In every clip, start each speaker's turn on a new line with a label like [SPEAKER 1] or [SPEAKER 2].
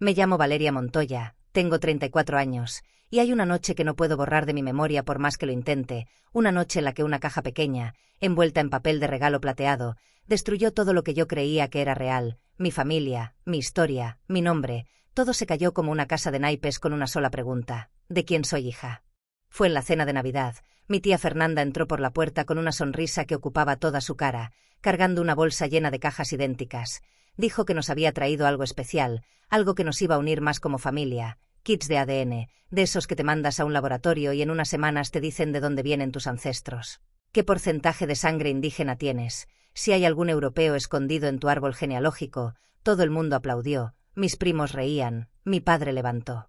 [SPEAKER 1] Me llamo Valeria Montoya, tengo 34 años, y hay una noche que no puedo borrar de mi memoria por más que lo intente, una noche en la que una caja pequeña, envuelta en papel de regalo plateado, destruyó todo lo que yo creía que era real, mi familia, mi historia, mi nombre, todo se cayó como una casa de naipes con una sola pregunta: ¿de quién soy hija? Fue en la cena de Navidad. Mi tía Fernanda entró por la puerta con una sonrisa que ocupaba toda su cara, cargando una bolsa llena de cajas idénticas. Dijo que nos había traído algo especial, algo que nos iba a unir más como familia, kits de ADN, de esos que te mandas a un laboratorio y en unas semanas te dicen de dónde vienen tus ancestros. ¿Qué porcentaje de sangre indígena tienes? Si hay algún europeo escondido en tu árbol genealógico. Todo el mundo aplaudió, mis primos reían, mi padre levantó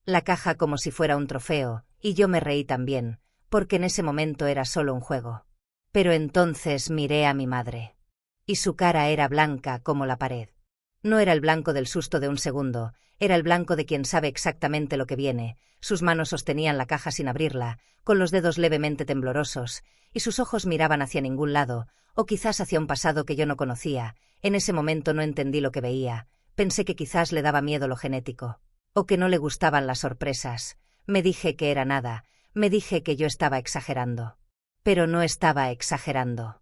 [SPEAKER 1] la caja como si fuera un trofeo, y yo me reí también, porque en ese momento era solo un juego. Pero entonces miré a mi madre. Y su cara era blanca como la pared. No era el blanco del susto de un segundo, era el blanco de quien sabe exactamente lo que viene. Sus manos sostenían la caja sin abrirla, con los dedos levemente temblorosos, y sus ojos miraban hacia ningún lado, o quizás hacia un pasado que yo no conocía. En ese momento no entendí lo que veía, pensé que quizás le daba miedo lo genético, o que no le gustaban las sorpresas. Me dije que era nada, me dije que yo estaba exagerando. Pero no estaba exagerando.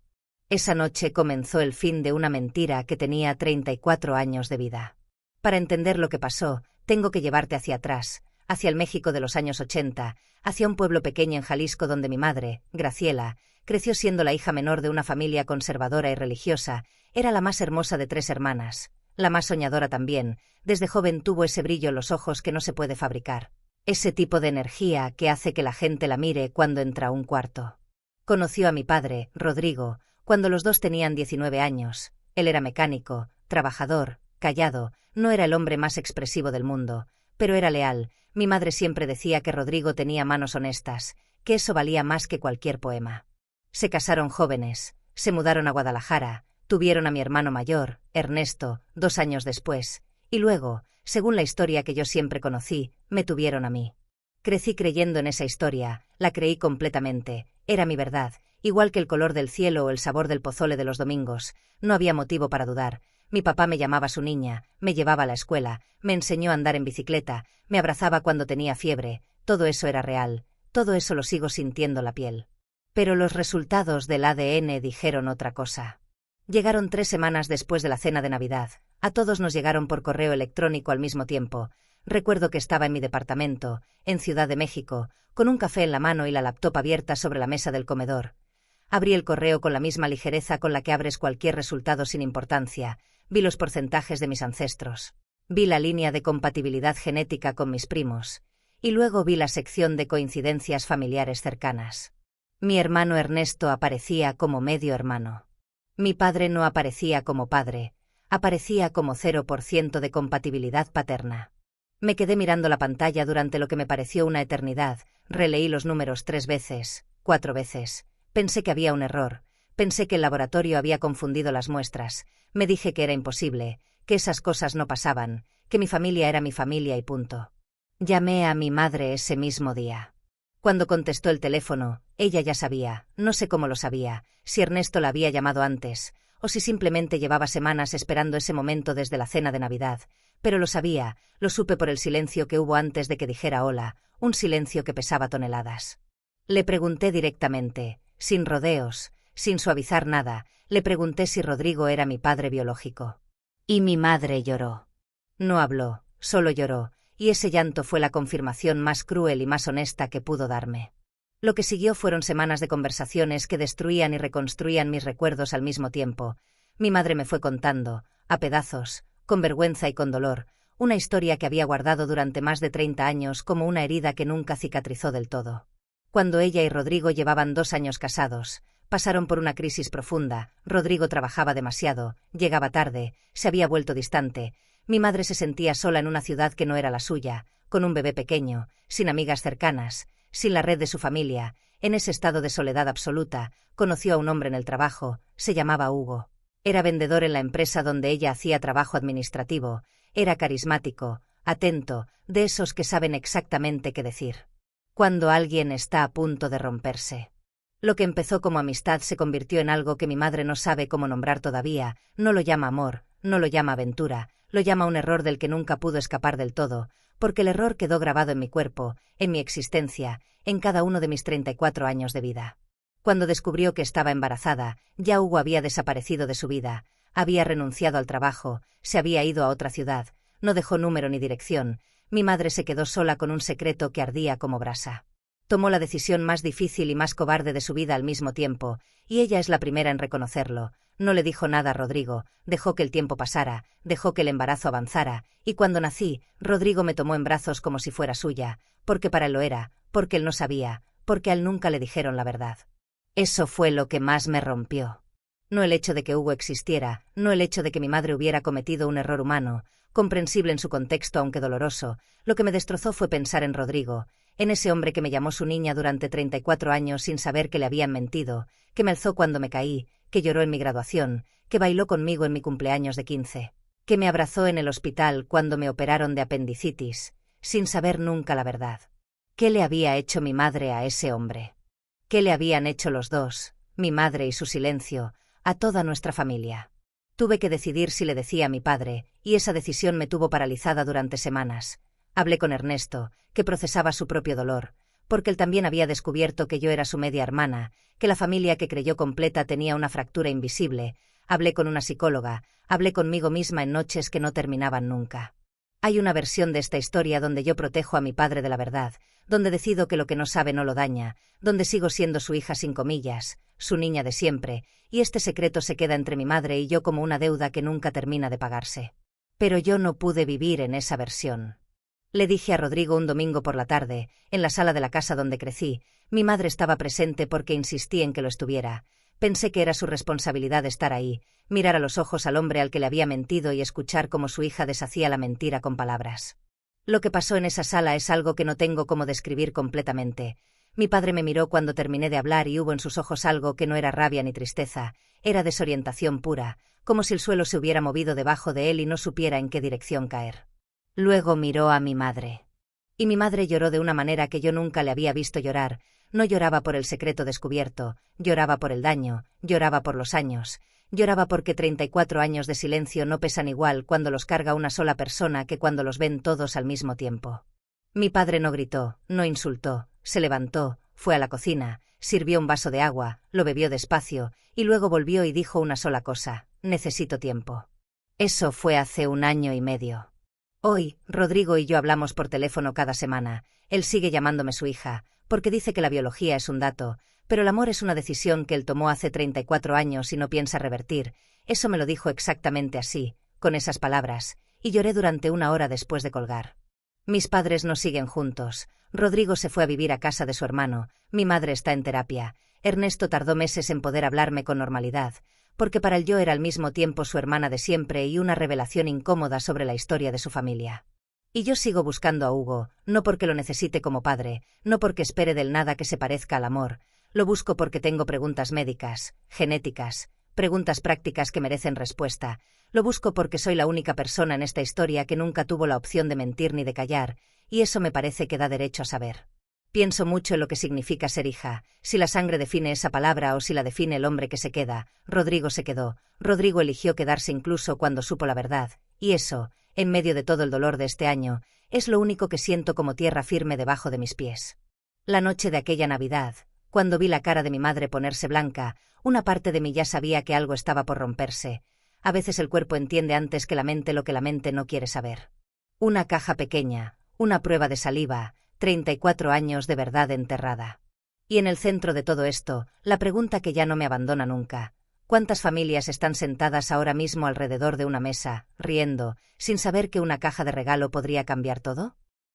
[SPEAKER 1] Esa noche comenzó el fin de una mentira que tenía 34 años de vida. Para entender lo que pasó, tengo que llevarte hacia atrás, hacia el México de los años 80, hacia un pueblo pequeño en Jalisco donde mi madre, Graciela, creció siendo la hija menor de una familia conservadora y religiosa. Era la más hermosa de 3 hermanas, la más soñadora también. Desde joven tuvo ese brillo en los ojos que no se puede fabricar, ese tipo de energía que hace que la gente la mire cuando entra a un cuarto. Conoció a mi padre, Rodrigo, cuando los dos tenían 19 años. Él era mecánico, trabajador, callado, no era el hombre más expresivo del mundo, pero era leal. Mi madre siempre decía que Rodrigo tenía manos honestas, que eso valía más que cualquier poema. Se casaron jóvenes, se mudaron a Guadalajara, tuvieron a mi hermano mayor, Ernesto, 2 años después, y luego, según la historia que yo siempre conocí, me tuvieron a mí. Crecí creyendo en esa historia, la creí completamente, era mi verdad, igual que el color del cielo o el sabor del pozole de los domingos. No había motivo para dudar. Mi papá me llamaba su niña, me llevaba a la escuela, me enseñó a andar en bicicleta, me abrazaba cuando tenía fiebre. Todo eso era real, todo eso lo sigo sintiendo en la piel. Pero los resultados del ADN dijeron otra cosa. Llegaron 3 semanas después de la cena de Navidad. A todos nos llegaron por correo electrónico al mismo tiempo. Recuerdo que estaba en mi departamento, en Ciudad de México, con un café en la mano y la laptop abierta sobre la mesa del comedor. Abrí el correo con la misma ligereza con la que abres cualquier resultado sin importancia. Vi los porcentajes de mis ancestros. Vi la línea de compatibilidad genética con mis primos. Y luego vi la sección de coincidencias familiares cercanas. Mi hermano Ernesto aparecía como medio hermano. Mi padre no aparecía como padre, aparecía como 0% de compatibilidad paterna. Me quedé mirando la pantalla durante lo que me pareció una eternidad, releí los números 3 veces, 4 veces, pensé que había un error, pensé que el laboratorio había confundido las muestras, me dije que era imposible, que esas cosas no pasaban, que mi familia era mi familia y punto. Llamé a mi madre ese mismo día. Cuando contestó el teléfono, ella ya sabía, no sé cómo lo sabía, si Ernesto la había llamado antes, o si simplemente llevaba semanas esperando ese momento desde la cena de Navidad, pero lo sabía, lo supe por el silencio que hubo antes de que dijera hola, un silencio que pesaba toneladas. Le pregunté directamente, sin rodeos, sin suavizar nada, le pregunté si Rodrigo era mi padre biológico. Y mi madre lloró. No habló, solo lloró, y ese llanto fue la confirmación más cruel y más honesta que pudo darme. Lo que siguió fueron semanas de conversaciones que destruían y reconstruían mis recuerdos al mismo tiempo. Mi madre me fue contando, a pedazos, con vergüenza y con dolor, una historia que había guardado durante más de 30 años como una herida que nunca cicatrizó del todo. Cuando ella y Rodrigo llevaban 2 años casados, pasaron por una crisis profunda. Rodrigo trabajaba demasiado, llegaba tarde, se había vuelto distante. Mi madre se sentía sola en una ciudad que no era la suya, con un bebé pequeño, sin amigas cercanas, sin la red de su familia. En ese estado de soledad absoluta, conoció a un hombre en el trabajo, se llamaba Hugo. Era vendedor en la empresa donde ella hacía trabajo administrativo, era carismático, atento, de esos que saben exactamente qué decir cuando alguien está a punto de romperse. Lo que empezó como amistad se convirtió en algo que mi madre no sabe cómo nombrar todavía, no lo llama amor, no lo llama aventura, lo llama un error del que nunca pudo escapar del todo, porque el error quedó grabado en mi cuerpo, en mi existencia, en cada uno de mis 34 años de vida. Cuando descubrió que estaba embarazada, ya Hugo había desaparecido de su vida, había renunciado al trabajo, se había ido a otra ciudad, no dejó número ni dirección, mi madre se quedó sola con un secreto que ardía como brasa. Tomó la decisión más difícil y más cobarde de su vida al mismo tiempo, y ella es la primera en reconocerlo. No le dijo nada a Rodrigo, dejó que el tiempo pasara, dejó que el embarazo avanzara, y cuando nací, Rodrigo me tomó en brazos como si fuera suya, porque para él lo era, porque él no sabía, porque a él nunca le dijeron la verdad. Eso fue lo que más me rompió. No el hecho de que Hugo existiera, no el hecho de que mi madre hubiera cometido un error humano, comprensible en su contexto aunque doloroso, lo que me destrozó fue pensar en Rodrigo, en ese hombre que me llamó su niña durante 34 años sin saber que le habían mentido, que me alzó cuando me caí, que lloró en mi graduación, que bailó conmigo en mi cumpleaños de 15, que me abrazó en el hospital cuando me operaron de apendicitis, sin saber nunca la verdad. ¿Qué le había hecho mi madre a ese hombre? ¿Qué le habían hecho los dos, mi madre y su silencio, a toda nuestra familia? Tuve que decidir si le decía a mi padre, y esa decisión me tuvo paralizada durante semanas. Hablé con Ernesto, que procesaba su propio dolor, porque él también había descubierto que yo era su media hermana, que la familia que creyó completa tenía una fractura invisible. Hablé con una psicóloga, hablé conmigo misma en noches que no terminaban nunca. Hay una versión de esta historia donde yo protejo a mi padre de la verdad, donde decido que lo que no sabe no lo daña, donde sigo siendo su hija sin comillas, su niña de siempre, y este secreto se queda entre mi madre y yo como una deuda que nunca termina de pagarse. Pero yo no pude vivir en esa versión. Le dije a Rodrigo un domingo por la tarde, en la sala de la casa donde crecí. Mi madre estaba presente porque insistí en que lo estuviera. Pensé que era su responsabilidad estar ahí, mirar a los ojos al hombre al que le había mentido y escuchar cómo su hija deshacía la mentira con palabras. Lo que pasó en esa sala es algo que no tengo cómo describir completamente. Mi padre me miró cuando terminé de hablar y hubo en sus ojos algo que no era rabia ni tristeza, era desorientación pura, como si el suelo se hubiera movido debajo de él y no supiera en qué dirección caer. Luego miró a mi madre. Y mi madre lloró de una manera que yo nunca le había visto llorar. No lloraba por el secreto descubierto, lloraba por el daño, lloraba por los años, lloraba porque 34 años de silencio no pesan igual cuando los carga una sola persona que cuando los ven todos al mismo tiempo. Mi padre no gritó, no insultó, se levantó, fue a la cocina, sirvió un vaso de agua, lo bebió despacio, y luego volvió y dijo una sola cosa: necesito tiempo. Eso fue hace 1 año y medio. Hoy, Rodrigo y yo hablamos por teléfono cada semana. Él sigue llamándome su hija, porque dice que la biología es un dato, pero el amor es una decisión que él tomó hace 34 años y no piensa revertir. Eso me lo dijo exactamente así, con esas palabras, y lloré durante 1 hora después de colgar. Mis padres no siguen juntos. Rodrigo se fue a vivir a casa de su hermano, mi madre está en terapia. Ernesto tardó meses en poder hablarme con normalidad, porque para él yo era al mismo tiempo su hermana de siempre y una revelación incómoda sobre la historia de su familia. Y yo sigo buscando a Hugo, no porque lo necesite como padre, no porque espere del nada que se parezca al amor, lo busco porque tengo preguntas médicas, genéticas, preguntas prácticas que merecen respuesta, lo busco porque soy la única persona en esta historia que nunca tuvo la opción de mentir ni de callar, y eso me parece que da derecho a saber. Pienso mucho en lo que significa ser hija, si la sangre define esa palabra o si la define el hombre que se queda. Rodrigo se quedó, Rodrigo eligió quedarse incluso cuando supo la verdad, y eso, en medio de todo el dolor de este año, es lo único que siento como tierra firme debajo de mis pies. La noche de aquella Navidad, cuando vi la cara de mi madre ponerse blanca, una parte de mí ya sabía que algo estaba por romperse. A veces el cuerpo entiende antes que la mente lo que la mente no quiere saber. Una caja pequeña, una prueba de saliva, 34 años de verdad enterrada. Y en el centro de todo esto, la pregunta que ya no me abandona nunca: ¿cuántas familias están sentadas ahora mismo alrededor de una mesa, riendo, sin saber que una caja de regalo podría cambiar todo?